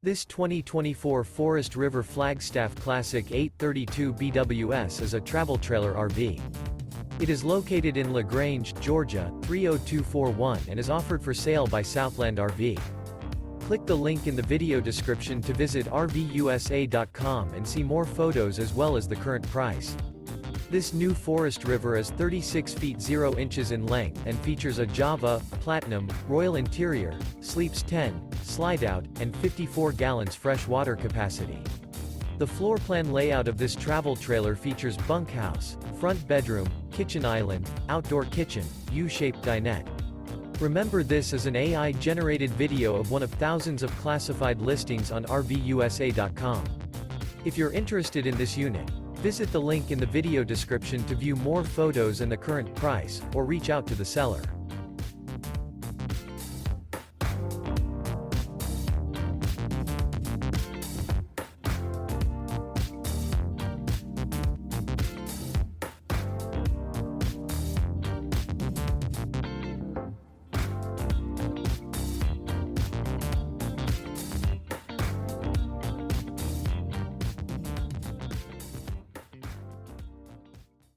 This 2024 Forest River Flagstaff Classic 832 BWS is a travel trailer RV. It is located in LaGrange, Georgia, 30241 and is offered for sale by Southland RV. Click the link in the video description to visit RVUSA.com and see more photos as well as the current price. This new Forest River is 36 feet 0 inches in length and features a Java, Platinum, Royal interior, sleeps 10, Slideout, and 54 gallons fresh water capacity. The floor plan layout of this travel trailer features bunkhouse, front bedroom, kitchen island, outdoor kitchen, U-shaped dinette. Remember, this is an AI-generated video of one of thousands of classified listings on RVUSA.com. If you're interested in this unit, visit the link in the video description to view more photos and the current price, or reach out to the seller.